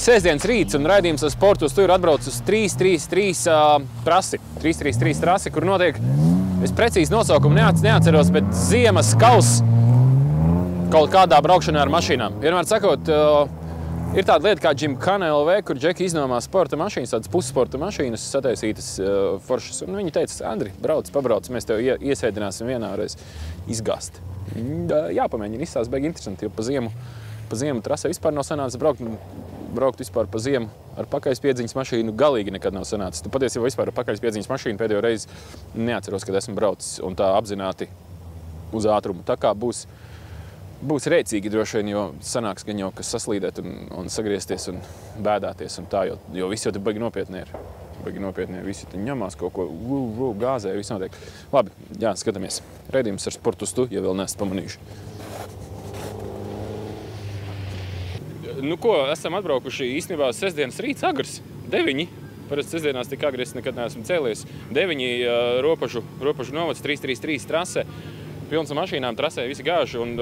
sestdienas rīts un raidījums ar sportu uz tur atbrauc uz 333 trasi. 333 trasi, kur notiek, es precīzi nosaukumu neatceros, bet ziemas kauss kaut kādā braukšanā ar mašīnām. Vienmēr sakot, ir tāda lieta kā Gymkhana LV, kur džeki iznomā sporta mašīnas, tādas pussporta mašīnas, sataisītas foršas. Un viņi teica, Andri, pabrauc, mēs tev iesēdināsim vienā reiz izgāzt. Jāpamēģina, izstāst baigi interesanti, jo pa ziemu trasē vispār nav sanācis braukt vispār pa ziemu ar pakaļspiedziņas mašīnu galīgi nekad nav sanācis. Tu patiesībā vispār ar pakaļspiedziņas mašīnu pēdējo reizi neatceros, kad esmu braucis un tā apzināti uz ātrumu. Tā kā būs rēcīgi droši vien, jo sanāks gan jau, kas saslīdēt un sagriezties un bēdāties un tā, jo viss jau te baigi nopietni ir. Baigi nopietni, visi te ņemās kaut ko, gāzē, viss notiek. Labi, jā, skatāmies. Raidījums ar sportu uz tu, ja vēl neesat pamanījuši. Nu ko, esam atbraukuši īstenībā sestdienas rīts agrs, 9. Parasti sestdienās tik agri es nekad neesmu cēlies. 9 ropažu novads, 333 trase. Pilns ar mašīnām trasē, visi gājuši un,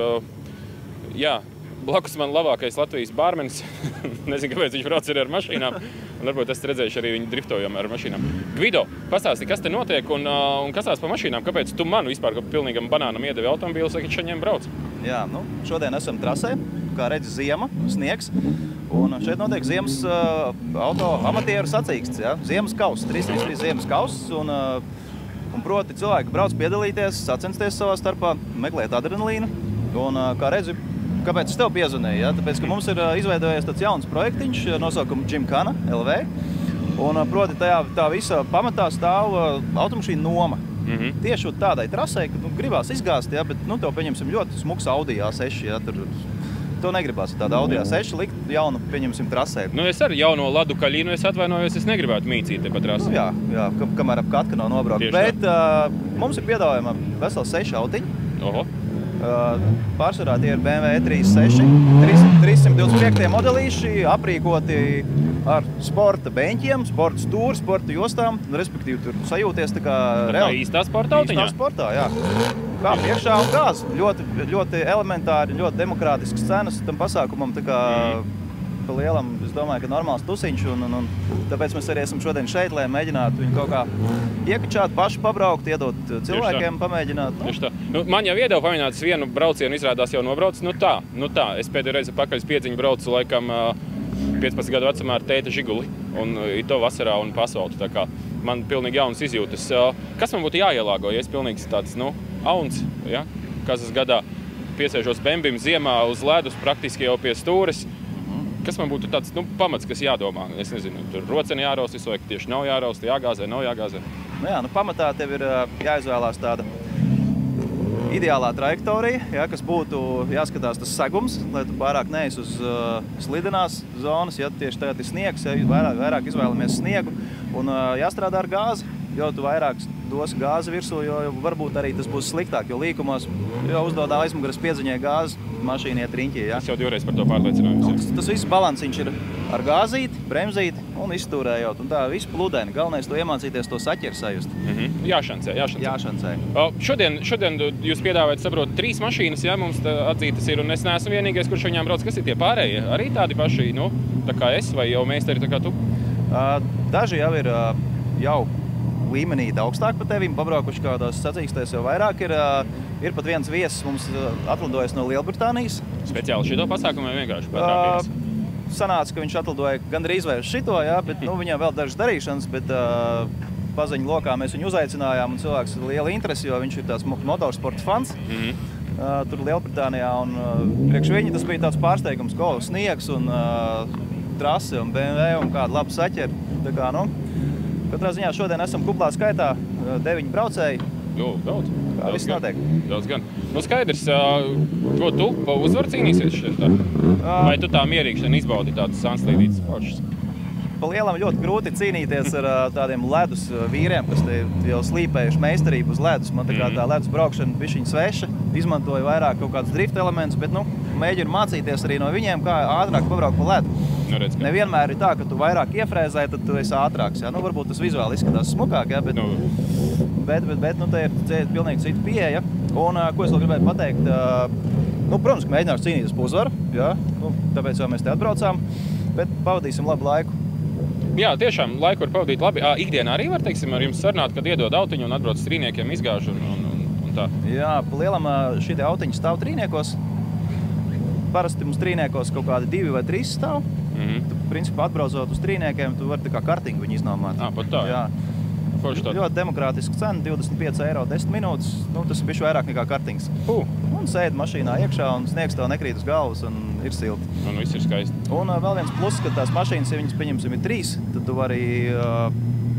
jā, blakus man labākais Latvijas bārmenis. Nezinu, kāpēc viņš brauc ar mašīnām. Un varbūt esat redzējuši arī viņu driftojam ar mašīnām. Gvido, pastāsti, kas te notiek un kas tās pa mašīnām? Kāpēc tu man vispār pilnīgam banānam iedevi automobīlu, saki, šaņiem brauc? Jā, nu, šodien esam trasē, kā redz ziema, sniegs. Un šeit notiek ziemas auto amatieru sacīksts, ja? Ziemas kauss, 333 ziemas kauss. Un proti cilvēki brauc piedalīties, sacensties savā starpā, meklēt adrenalīnu. Un kā redzi, kāpēc es tev piezvanīju? Ja? Tāpēc, ka mums ir izveidojies tāds jauns projektiņš, nosaukumu Gymkhana LV. Un proti tā visa pamatā stāv automašīnu noma. Tieši tādai trasē, ka gribās izgāzt, ja? Bet tev pieņemsim ļoti smuks Audi A6. Ja? Tev negribās tādu Audi A6 likt jaunu, pieņemsim, trasē. Nu, es ar jauno Ladu Kaļinu, es atvainojos, es negribētu mīcīt te pa trasi. Nu, jā, kamēr ap katka nav nobraukt. Bet mums ir piedāvājumā veseli 6 autiņi. Oho. Pārsvarā tie ir BMW E36, 325 modelīši, aprīkoti ar sporta beņķiem, sporta stūri, sporta jostām, respektīvi tur sajūties tā kā reāli. Īstā sporta autiņā? Īstā sportā, jā. Kā priekšā un gāz. Ļoti elementāri, ļoti demokrātisks cenas tam pasākumam, tā kā pa lielam, es domāju, ka normāls tusiņš, un tāpēc mēs arī esam šodien šeit, lai mēģinātu viņu kaut kā iekačāt, paši pabraukt, iedot cilvēkiem pamēģināt. Tieši tā. Nu, man jau iedeva pamēģināt vienu braucienu, izrādās jau nobrauc. Nu tā. Es pēdējo reizi pakaļspiedziņu braucu laikam 15 gadu vecumā ar tēta Žiguli un to vasarā un pa asfaltu. Tā kā man pilnīgi jaunas izjūtas. Kas man būtu jāielāgo, ja es pilnīgi tāds, auns, ja? Kazas gadā piesēžos bembim ziemā uz ledus, praktiski jau pie stūres. Kas man būtu tāds pamats, kas jādomā? Es nezinu, tur roceni jāraust visu, vai tieši nav jāraust, jāgāzē, nav jāgāzē. Pamatā tev ir jāizvēlās tāda ideālā trajektorija, ja, kas būtu jāskatās tas segums, lai tu pārāk neesi uz slidenās zonas, ja tieši tagad ir sniegs, ja, vairāk izvēlamies sniegu, un jāstrādā ar gāzi, jo tu vairāk dosi gāzi virsū, jo varbūt arī tas būs sliktāk, jo līkumos jau uzdodā aizmugaras piedziņai gāzi, mašīna iet riņķī. Ja? Es jau divreiz par to pārliecinājums. Tas viss balansiņš ir ar gāzīti, bremzīti un izstūrējot. Un tā viss pludeni. Galvenais to iemācīties to saķeri sajust. Jāšancē. Šodien jūs piedāvājat, saprot, 3 mašīnas, ja, mums atzītas ir, un es neesmu vienīgais, kurš viņām brauc. Kas ir tie pārējie? Arī tādi paši, tā kā es, vai jau meistari tā kā tu? Daži jau ir līmenī augstāk pa tevim, pabraukuši kādās sacīkstēs jau vairāk. Ir pat viens viesis mums atlidojas no Lielbritānijas. Speciāli šito pasākumu vai vienkārši patrāpījās? Sanāca, ka viņš atlidoja gandrīz vai uz šito, jā, bet viņam vēl dažas darīšanas, bet paziņu lokā mēs viņu uzaicinājām un cilvēks ir liela interesi, jo viņš ir tāds motorsporta fans. Tur Lielbritānijā un priekš viņa tas bija tāds pārsteigums, ko sniegs un trase un BMW un kāda laba saķeri. Tā kā, katrā ziņā šodien esam kuplā skaitā 9 braucēji. Daudz. Kā viss notiek? Daudz gan. Skaidrs, ko tu pa uzvaru cīnīsies šeit tā? Vai tu tā mierīgi šeit izbaudi tādas sanslīdītas foršas? Pa lielam ļoti grūti cīnīties ar tādiem ledus vīriem, kas te jau slīpējuši meistarību uz ledus. Man tā kā tā ledus braukšana bišķiņ sveša, izmantoju vairāk kaut kādus drift elementus, bet mēģinu mācīties arī no viņiem, kā ātrāk pabraukt pa ledu. Nevienmēr ir tā, ka tu vairāk iefrēzē, tad tu esi ātrāks. Ja? Varbūt tas vizuāli izskatās smukāk, ja? Bet te ir pilnīgi cita pieeja. Un ko es vēl gribētu pateikt, protams, ka mēģināšu cīnīties pa uzvaru, ja? Tāpēc jau mēs te atbraucām. bet pavadīsim labu laiku. Jā, tiešām laiku var pavadīt labi. Ikdienā arī var, teiksim, ar jums sarunāt, kad iedod autiņu un atbrauc trīniekiem, izgāž un tā. Jā, pa lielam šie autiņi stāv trīniekos. Parasti mums trīniekos kaut kādi 2 vai 3 stāv. Tu, principā, atbraucot uz trīniekiem, tu vari tā kā kartingu viņu iznomāt. Pat tā, jā. Ļoti demokrātiska cena, 25 eiro 10 minūtes. Tas ir bišķi vairāk nekā kartings. Un sēdi mašīnā iekšā un sniegs tev nekrīt uz galvas un ir silti. Un viss ir skaisti. Un vēl viens pluss, ka tās mašīnas, ja viņas pieņemsim ir 3, tad tu vari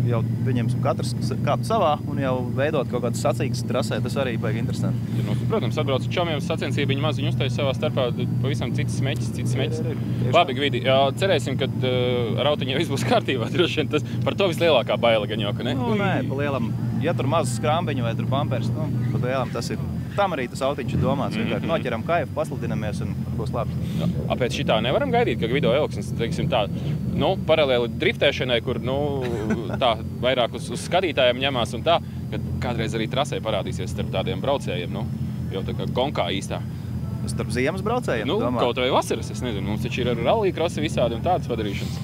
jau pieņemsim katrs kāpt savā un jau veidot kaut kādas sacīgas trasē. Tas arī baigi interesanti. Protams, atbrauc uz čomiem sacensību, viņi maz, viņi uztais savā starpā pavisam citas smeķis. Labi, Gvidi, cerēsim, ka ar autiņu viss būs kārtībā. Droši vien tas par to vislielākā baila gan jau, ka ne? Nē, pa lielam, ja tur maz skrambiņu vai tur pampers, pa lielam tas ir. Tam arī tas autiņš ir domāts. Vienkārši noķeram kaifu, pasludinamies un būs labs. Pēc šitā nevaram gaidīt, ka Gvido Elksnis, teiksim tā, paralēli driftēšanai, kur, tā vairāk uz skatītājiem ņemās un tā, kad kādreiz arī trasē parādīsies starp tādiem braucējiem, jau tā kā gonkā īstā. Starp ziemas braucējiem, domā? Kaut vai vasaras, es nezinu, mums taču ir ar rallija krosi visādi un tādas padarīšanas.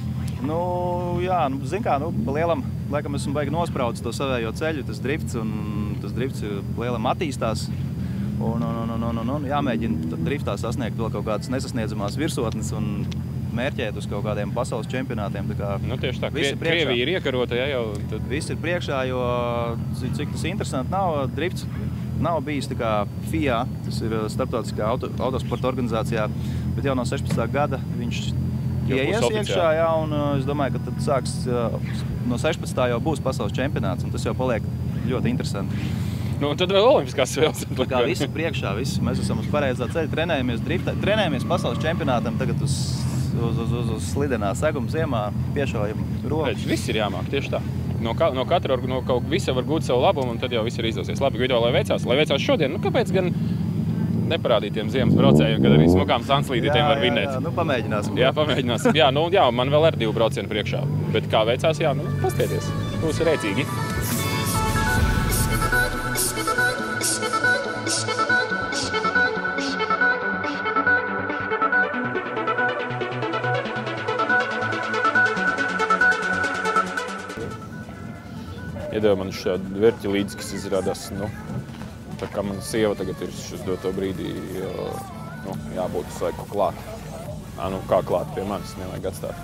Jā, zin kā, pa lielam, laikam esmu baigi nospraudis to savējo ceļu, tas drifts lielam attīstās. Un jāmēģina driftā sasniegt vēl kaut kādas nesasniedzamās virsotnes un mērķēt uz kaut kādiem pasaules čempionātiem. Tieši tā, Krievija ir iekarota, jau. Viss ir priekšā, jo cik tas interesanti nav, drifts nav bijis tā kā FIA, tas ir starptautiskā autosporta organizācijā, bet jau no 16. gada viņš ieies iekšā, un es domāju, ka tad sāks no 16. jau būs pasaules čempionāts, un tas jau paliek ļoti interesanti. Tad vēl olimpiskās spēles. Kā visi priekšā, mēs esam uz pareizā ceļa, trenējamies pasaules čempionātam, tagad uz slidenā seguma ziemā, piešaujam rokas. Viss ir jāmāk, tieši tā. No kaut visa var gūt savu labumu, un tad jau viss ir izdosies. Labi, Gvido, lai veicās šodien. Kāpēc gan neparādīt tiem ziemas braucējiem, kad arī smagām sanslīdītiem var vinēt? Pamēģināsim. Pamēģināsim. Man vēl ar 2 braucienu priekšā. Bet kā veicās, pastieties. Būs rēcīgi. Iedeva man šādu vērķi līdzi, kas izrādās, tā kā mana sieva tagad ir uz doto brīdī, jābūt uz laiku klāt. Kā klāt pie manis, nevajag atstāt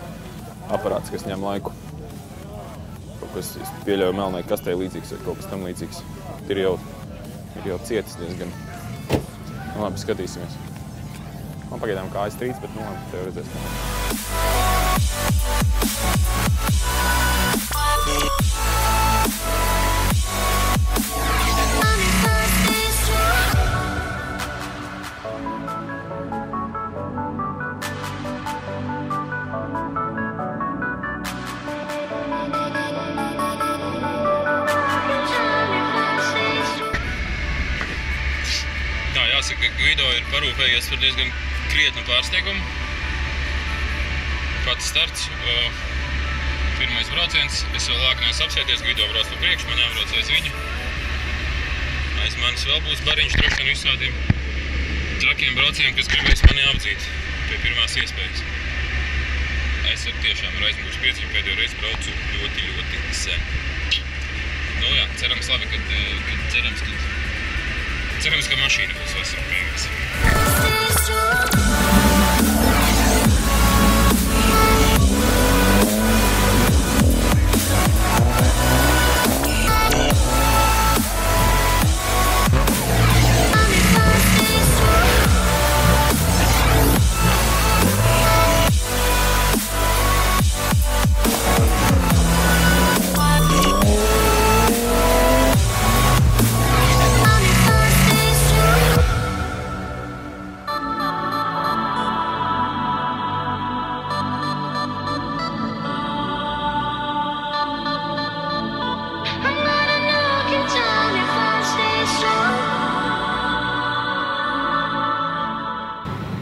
aparāts, kas ņem laiku. Kaut kas, es pieļauju melnai kastē līdzīgs vai kaut kas tam līdzīgs. Ir jau cietis diezgan. Labi, skatīsimies. Man pagaidām kājas trīc, bet labi, tev redzēs. Jāsaka, ka Gvido ir parūpējies par diezgan krietnu pārsteigumu. Pats starts, pirmais brauciens. Es vēl lāk neesmu apsēties, Gvido brauc pa priekšu, man jābrauc aiz viņu. Aiz manis vēl būs bariņš droši vien visādiem trakiem braucējiem, kas gribēs mani apdzīt pie pirmās iespējas. Es tiešām ar aizmugures priecību pēdējo reizi braucu ļoti sen. Cerams labi, cerams, ka mašīna būs vasara beigās.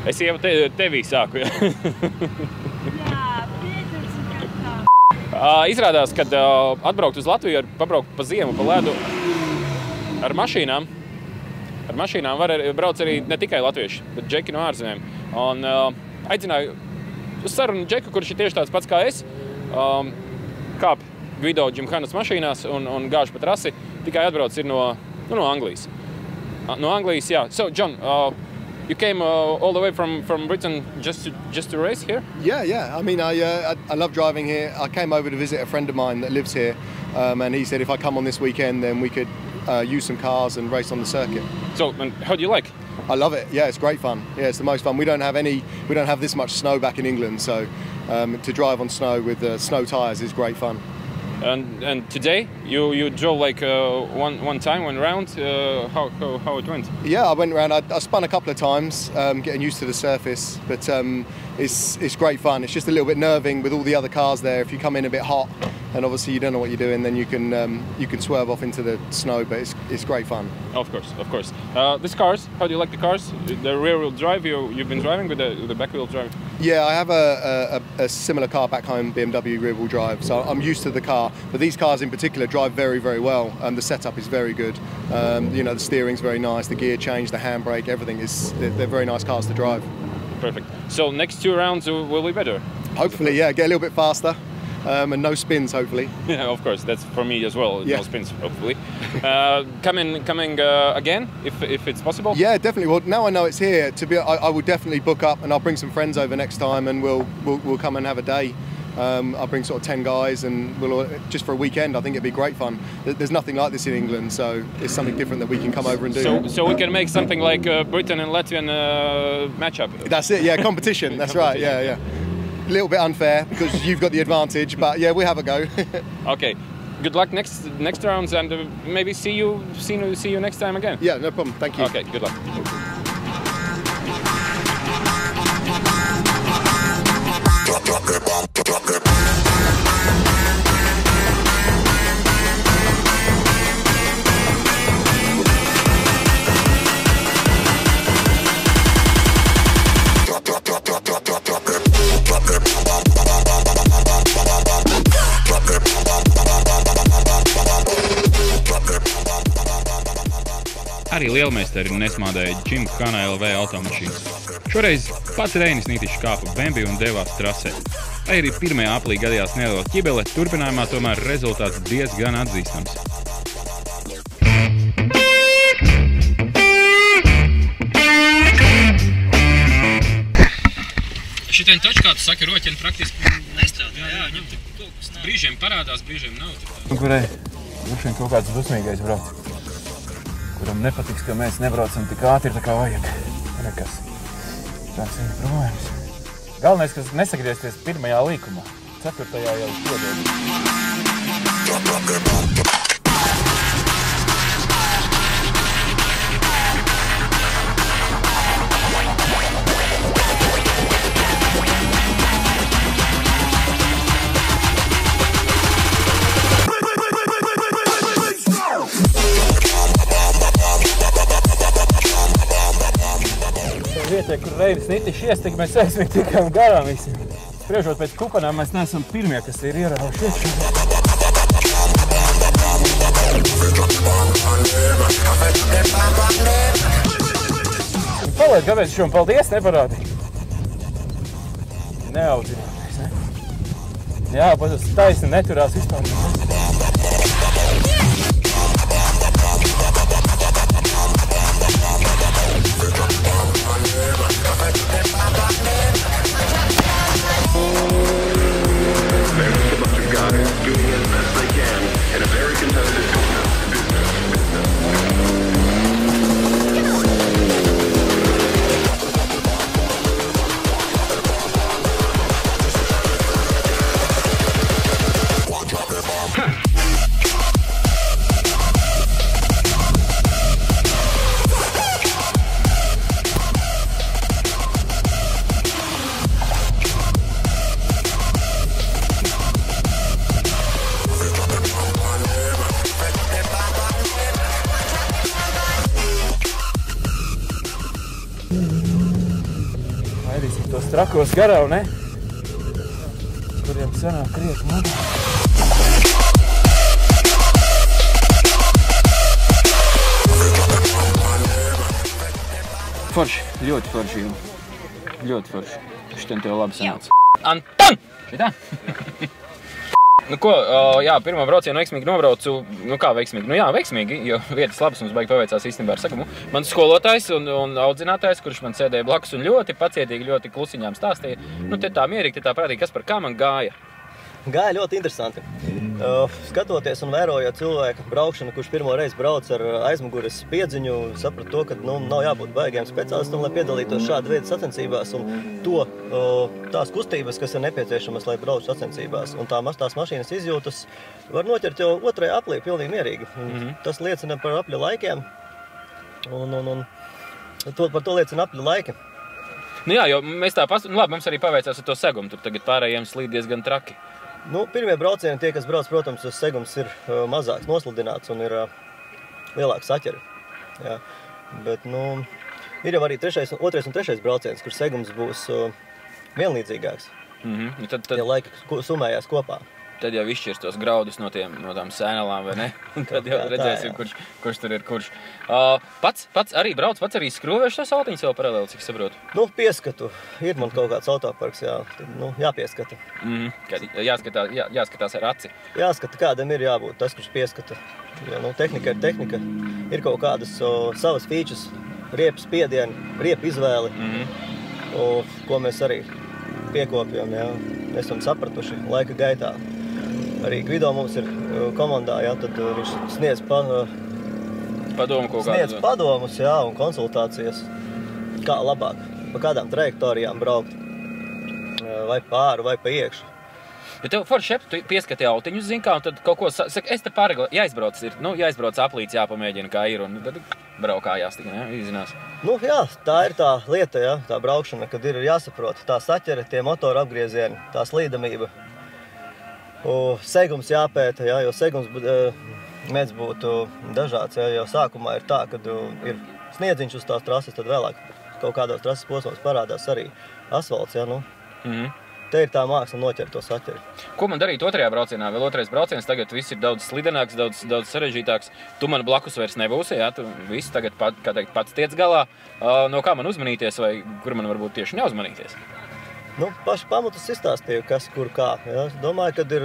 Es jau tevī sāku, jā. Izrādās, kad atbraukt uz Latviju, pabraukt pa ziemu, pa ledu ar mašīnām. Ar mašīnām brauc arī ne tikai latvieši, bet džeki no ārzemēm. Un aicināju sarunu džeku, kurš ir tieši tāds pats kā es. Kāp Guido Gimkhanas mašīnās un gāž pa trasi, tikai atbrauc ir no Anglijas. No Anglijas, jā. So, John, you came all the way from Britain just to race here? Yeah. I mean, I love driving here. I came over to visit a friend of mine that lives here, and he said if I come on this weekend, then we could use some cars and race on the circuit. So, and how do you like? I love it. Yeah, it's great fun. Yeah, it's the most fun. We don't have this much snow back in England, so to drive on snow with snow tyres is great fun. And today you drove like one round. How it went? Yeah, I went around. I spun a couple of times, getting used to the surface, but it's great fun. It's just a little bit nerving with all the other cars there. If you come in a bit hot, and obviously you don't know what you're doing, then you can swerve off into the snow. But it's great fun. Of course. These cars, how do you like the cars? The rear-wheel drive you've been driving with the back-wheel drive? Yeah, I have a similar car back home, BMW rear-wheel drive, so I'm used to the car. But these cars in particular drive very, very well. The setup is very good. The steering's very nice, the gear change, the handbrake, everything they're very nice cars to drive. Perfect. So next 2 rounds will be better? Hopefully, yeah, get a little bit faster. And no spins, hopefully. Yeah, of course. That's for me as well. Yeah. No spins, hopefully. Coming again, if it's possible. Yeah, definitely. Well, now I know it's here. I will definitely book up, and I'll bring some friends over next time, and we'll come and have a day. I'll bring sort of 10 guys, and we'll just for a weekend. I think it'd be great fun. There's nothing like this in England, so it's something different that we can come over and do. So we can make something like Britain and Latvian matchup. That's it. Yeah, competition. That's right. Yeah. A little bit unfair because you've got the advantage, but yeah, we'll have a go. Okay, good luck next rounds, and maybe see you next time again. Yeah, no problem. Thank you. Okay, good luck. Arī lielmeistari nesmādēja Gimkhana LV automašīnas. Šoreiz pats Reinis Nitišs kāpa Bembi un devās trasē. Lai arī pirmajā aplī gadījās neliela ķibele, turpinājumā tomēr rezultāts diezgan atzīstams. Šitien taču, kā tu saki, roķeni praktiski nestrādā. Jā, viņam kaut kas brīžiem parādās, brīžiem nav. Kurai droši kaut kāds dusmīgais brauc. Kuram nepatiks, ka mēs nebraucam tik ātri, tā kā vajag. Nekas. Tāds ir problēmas. Galvenais, ka nesagriezties pirmajā līkumā. 4. jau piedod. Vietē, kur Reinis Nitišs iestika, mēs aizvien tikām garām visiem. Spriežot pēc kupanām, mēs neesam pirmie, kas ir ierauši iekšā. Palaid, kāpēc šom paldies neparādīja? Neaudzināties, ne? Jā, pats taisni neturās vispār. Aidīsim tos trakos garā, ne? Kuriem sanāk krietni labāk. Forši, ļoti forši. Ļoti forši. Šitien tev labi sanāca. Anton! Šitā? Nu ko, jā, pirmā braucienu veiksmīgi nobraucu, nu kā veiksmīgi? Nu jā, veiksmīgi, jo vietas labas mums baigi paveicās īstenībā ar segumu. Mans skolotājs un audzinātājs, kurš man sēdēja blakus un ļoti pacietīgi, ļoti klusiņām stāstīja, nu te tā mierīgi, te tā prātīgi, kas par kā man gāja. Gāja ļoti interesanti. Skatoties un vērojot cilvēku braukšanu, kurš pirmo reizi brauc ar aizmugures piedziņu, sapratu to, ka nav jābūt baigiem speciālistam, lai piedalītos šāda veida sacensībās un tās kustības, kas ir nepieciešamas, lai brauc sacensībās. Un tās mašīnas izjūtas var noķert jau otrajā aplī pilnīgi mierīgi. Tas liecina par apļa laikiem un par to liecina apļa laiki. Nu jā, jo mēs tā labi, mums arī paveicās ar to segumu, tur tagad pārējiem slīd diezgan traki. Nu, pirmie braucieni, tie, kas brauc, protams, uz segums ir mazāks nosludināts un ir lielāks saķeri. Jā. Bet, nu, ir jau arī otrais un trešais brauciens, kur segums būs vienlīdzīgāks. Ja laika sumējās kopā. Tad jau izšķirs tos graudus no tām sēnelām, vai ne? Un tad jau redzēsim, kurš tur ir kurš. Pats arī brauc, pats arī skrūvēšu tos autiņus vēl paralēli, cik saprotu? Nu, pieskatu. Ir man kaut kāds autoparks, jā. Nu, jāpieskata. Jāskatās ar aci. Jāskata, kādam ir jābūt tas, kurš pieskata. Jo, nu, tehnika ir tehnika. Ir kaut kādas savas features, riepu spiedieni, riepu izvēli, ko mēs arī piekopjam, jā. Esam sapratuši laika gaitā. Arī Gvido mums ir komandā, jā, tad viņš sniedz padomus, jā, un konsultācijas, kā labāk, pa kādām trajektorijām braukt, vai pāri, vai pa iekšu. Ja tev forši tu pieskati autiņus, zin kā, un tad kaut ko saka, es te pārregulēju, jāizbrauc aplīts, jāpamēģina, kā ir, un tad braukājās tikai, jā, izzinās. Nu, jā, tā ir tā lieta, jā, tā braukšana, kad ir jāsaprot tā saķere, tie motora apgriezieni, tā slīdamība. Segums jāpēta, jā, jo segums mēdz būt dažāds, jā, jo sākumā ir tā, kad ir sniedziņš uz tās trases, tad vēlāk kaut kādos trases posmos parādās arī asfalts, jā, nu. Te ir tā māksla noķert to saķeri. Ko man darīt otrajā braucienā? Vēl otrais brauciens, tagad viss ir daudz slidenāks, daudz sarežģītāks. Tu man blakus vairs nebūsi, jā, tu viss tagad, kā teikt, pats tiec galā. No kā man uzmanīties vai kur man varbūt tieši neuzmanīties? Nu, paši pamatus izstāstīju, kas, kur, kā. Ja? Domāju, kad ir,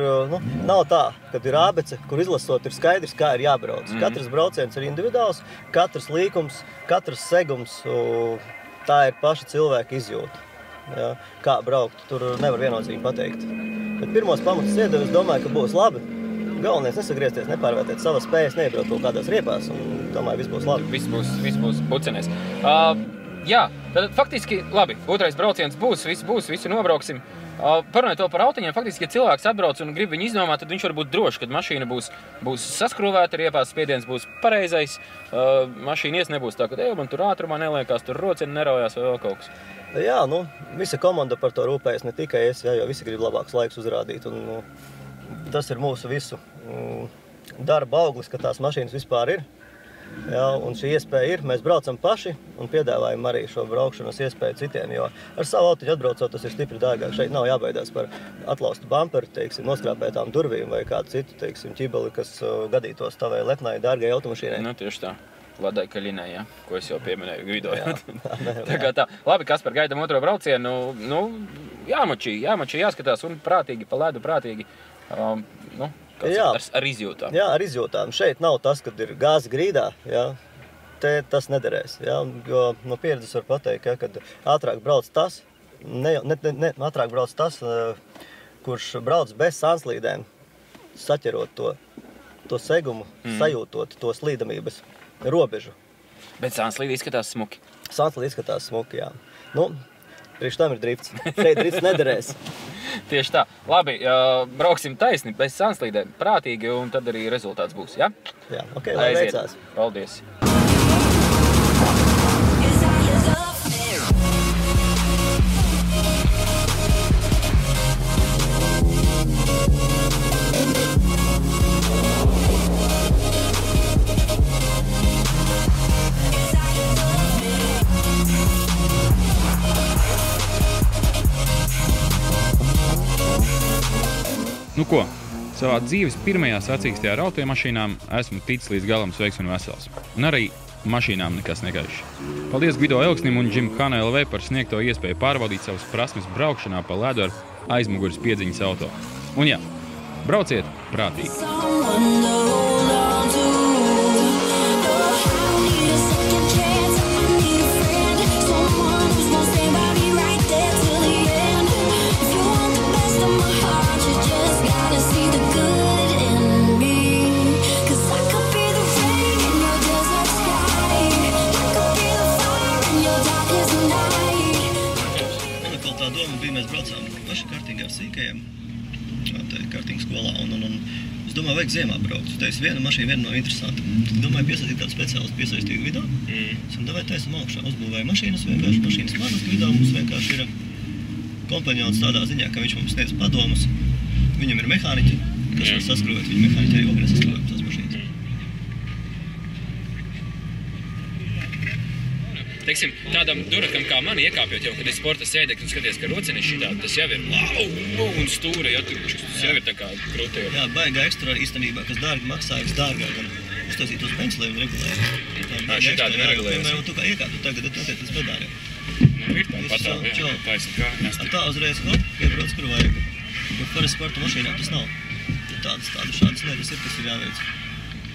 nav tā, kad ir ābece, kur izlasot ir skaidrs, kā ir jābrauc. Katrs brauciens ir individuāls, katrs līkums, katrs segums, tā ir paša cilvēka izjūta. Ja? Kā braukt, tur nevar viennozīmīgi pateikt. Bet pirmos pamatus iedevu, es domāju, ka būs labi. Galvenais nesagriezties, nepārvērtēt savas spējas, neiebraukt kaut kādās riepās, un domāju, viss būs labi. Viss būs bucenēs. Jā, tad faktiski, labi, otrais brauciens būs, visu nobrauksim. Parunājot par autiņiem, faktiski, ja cilvēks atbrauc un grib viņu iznomāt, tad viņš var būt drošs, kad mašīna būs saskrūvēta, riepās spiediens būs pareizais, mašīna nebūs tā, ka man tur ātrumā neliekās, tur rocieni neraujās vai vēl kaut kas. Jā, nu, visa komanda par to rūpējas, ne tikai es, jā, jo visi grib labākus laikus uzrādīt, un tas ir mūsu visu darba auglis, ka tās mašīnas vispār ir. Jā, un šī iespēja ir, mēs braucam paši un piedāvājam arī šo braukšanas iespēju citiem, jo ar savu autiņu atbraucot tas ir stipri dārgāk. Šeit nav jābaidās par atlaustu bumperi, teiksim, noskrāpētām durvīm vai kādu citu, teiksim, ķibeli, kas gadītos tavai lepnai dārgai automašīnai. Nu, tieši tā. Ladai Kaļinai, jā, ko es jau pieminēju Gvido. Tā kā tā. Labi, Kaspar, gaidam otro braucienu. Nu, jāmačī, jāskatās un prātīgi, pa ledu prātīgi. Ar izjūtām. Jā, ar izjūtām. Šeit nav tas, kad ir gāze grīdā, jā. Te tas nederēs, jā. Jo no pieredzes var pateikt, ja, kad ātrāk brauc tas, ātrāk brauc tas, kurš brauc bez sānslīdēm, saķerot to segumu, sajūtot to slīdamības robežu. Bet sānslīdi izskatās smuki? Sānslīdi izskatās smuki, jā. Nu, priekš tam ir drifts. Šeit drifts nederēs. Tieši tā. Labi, brauksim taisni, bez sānslīdēm, prātīgi, un tad arī rezultāts būs, ja? Jā, ok, lai veicās. Paldies. Nu ko, savā dzīves pirmajā sacīkstē ar automašīnām esmu ticis līdz galam sveiks un vesels. Un arī mašīnām nekas nekaiš. Paldies Gvido Elksnim un Jim KNLV par sniegto iespēju pārbaudīt savas prasmes braukšanā pa ledu ar aizmuguras piedziņas auto. Un jā, brauciet prātīgi! Mēs braucām paši kartingā ar sīkajiem, kartinga skolā, un es domāju, vajag ziemā braukt. Teicu, viena mašīna, viena no interesanta. Es domāju, piesaistīt kādu speciālistu, piesaistīju Gvido. Es domāju, taisam augšā, uzbūvēju mašīnas, vienkārši mašīnas manas Gvido. Mums vienkārši ir kompanjons tādā ziņā, ka viņš mums sniedz padomus. Viņam ir mehāniķi, kas var saskrūvēt, viņa mehāniķi arī vēl nesaskrūvēt tās mašīnas. Teiksim, tādam durakam kā man iekāpjot jau, kad ir sporta sēdekļi un skaties, ka rocinis šitādi, tas jau ir wow, un stūra, ja tas jau ir tā kā krūtē. Jā, baigā ekstra īstenībā, kas dārgi maksā, dārgāk gan uztaisīt uz penclēm un regulējumu. Šitādi neregulējas. Piemēram, tu kā iekāptu tagad, notiek tas pedāriem. Ir tā patāv, jā, taisa kā. Ar tā uzreiz, iebrauc, kur vajag. Jo parasti sporta mašīnā tas nav. Šādas lietas ir, kas ir jāveic.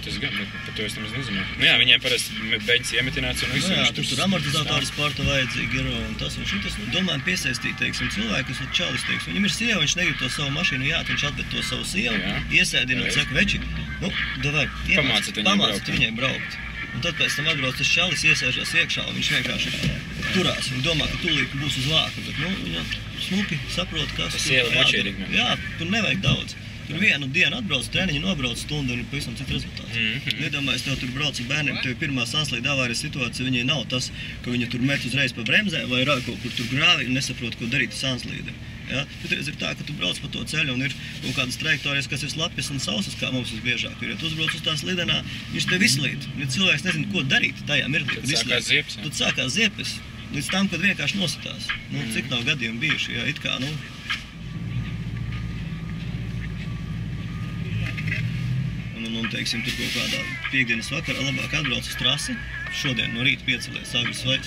Tas gan, par to es nemaz nezināju. Nu jā, viņiem parasti beņas iemetināts un visu. Jā, tur amortizatori sporta vajadzīgi ir un tas un šitas. Domājam piesaistīt, teiksim, cilvēku, kas ir čalis, teiksim. Viņam ir sieva, viņš negrib to savu mašīnu jāt, viņš atved to savu sievu, iesēdina un saka, veči, nu, davai, pamācit viņai braukt. Un tad pēc tam atbrauc tas čalis, iesēžās iekšā un viņš vienkārši turās. Viņš domā, ka tūlīt būs uz vāku, bet, nu, viņa smuki saprot, kas tas sieva mačierīgi. Jā, tur nevajag daudz. Tur vienu dienu atbrauc, treniņu nobrauc stundu un ir pavisam cits rezultāts. Iedomājies, tev tur brauc ar bērniem, tev pirmā sanslīda avārijas situācija, viņai nav tas, ka viņa tur met uzreiz pa bremzē vai rāda kaut kur tur grāvi un nesaprot, ko darīt sanslīde. Ja? Tur ir tā, ka tu brauc pa to ceļu un ir kaut kādas trajektorijas, kas ir slapjas un sausas, kā mums visbiežāk ir. Ja tu uzbrauc uz tā slidenā, viņš tev izslīd. Ja cilvēks nezina, ko darīt tajā mirklī, kad izslīd. Tad sākās ziepes, līdz tam, kad vienkārši nositās. Nu, cik nav gadījumi bijuši, ja? It kā, nu, un, teiksim, tur kaut kādā piekdienas vakarā labāk atbrauc uz trasi, šodien no rīta piecelies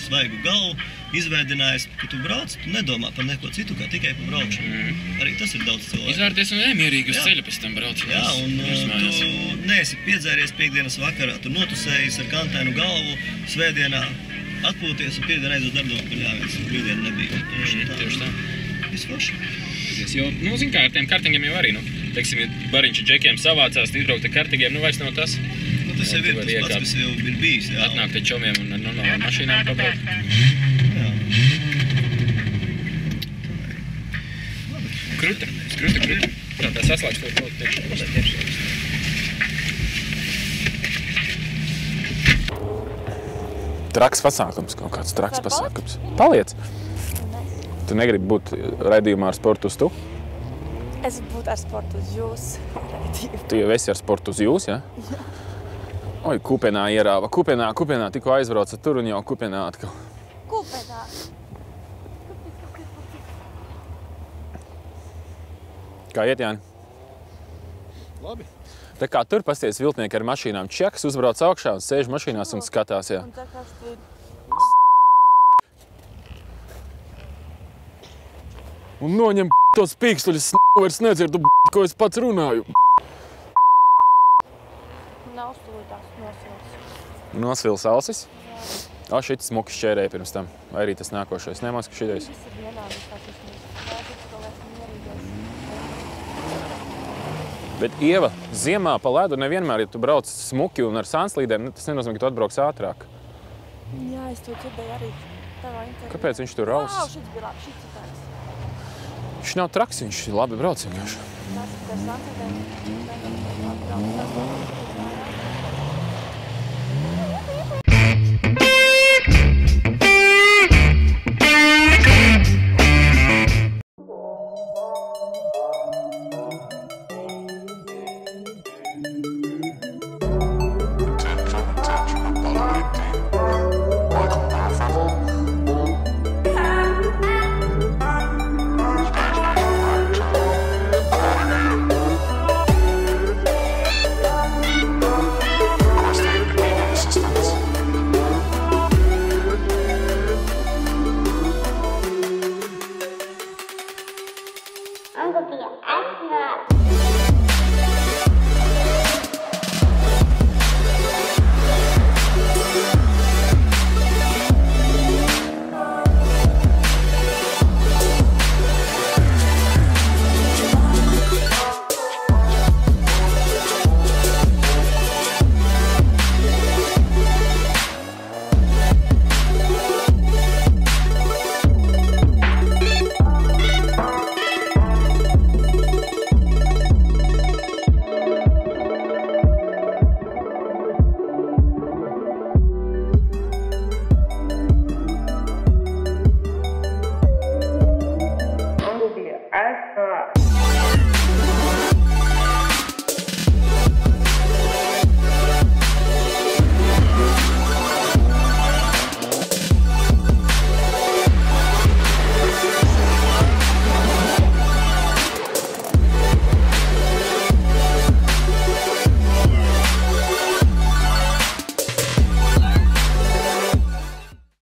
svaigu galvu, izvēdinājis, ka tu brauc, tu nedomā par neko citu, kā tikai par braukšanu. Arī tas ir daudz cilvēku. Izvērties un nemierīgi uz ceļa pēc tam brauc. Jā, un tu neesi piedzēries piekdienas vakarā, tu notusējies ar kantainu galvu, svētdienā atpūties un piekdien aiz uz darbu, ka jāviens brīvdiena nebija. Tieši tā. Viss forši. Jo, nu, zin kā, ar tiem kartingiem jau arī, nu, teiksim, ja bariņš ar džekiem savācās, izbraukt ar kartingiem, nu, vairs nav tas. Nu, tas jau ir tas pats, kas jau ir bijis, jā. Atnākt ar čomiem un ar normālām mašīnām pabraukt. Jā. Kruta. Tā saslēgš to kaut tiekšu. Traks pasākums, kaut kāds traks pasākums. Paliec! Tu negribi būt raidījumā ar sportu uz tu? Es būtu ar sportu uz jūs raidījumu. Tu jau esi ar sportu uz jūs, ja? Jā. Oi, Kupenā ierāva. Kupenā, tikko aizbrauca tur un jau Kupenā atkal. Kupenā. Kā iet, Jāni? Labi. Tā kā tur pasties viltnieki ar mašīnām čekas, uzbrauc augšā un sēž mašīnās un skatās, jā. Un tā kā šķiet. Un noņem tos pīkstuļus, vairs nedzirdu, ko es pats runāju. Nav stūdās, nosils. Nosvils ausis? Jā. Šit smuki šķērēja pirms tam. Vai arī tas nākošais? Nemaz, ka šitais. Viss ir vienādi, kā tas mierīgais. Bet, Ieva, ziemā pa ledu nevienmēr, ja tu brauc smuki un ar sanslīdēm, tas nenozīmē, ka tu atbrauks ātrāk. Jā, es to dzirdēju arī tavā intervijā. Kāpēc viņš tur raus? Wow, šits bija labi, šits ir tāds. Viņš nav traks, viņš labi brauc vienkārši. Tas ir ar sanslīdēm.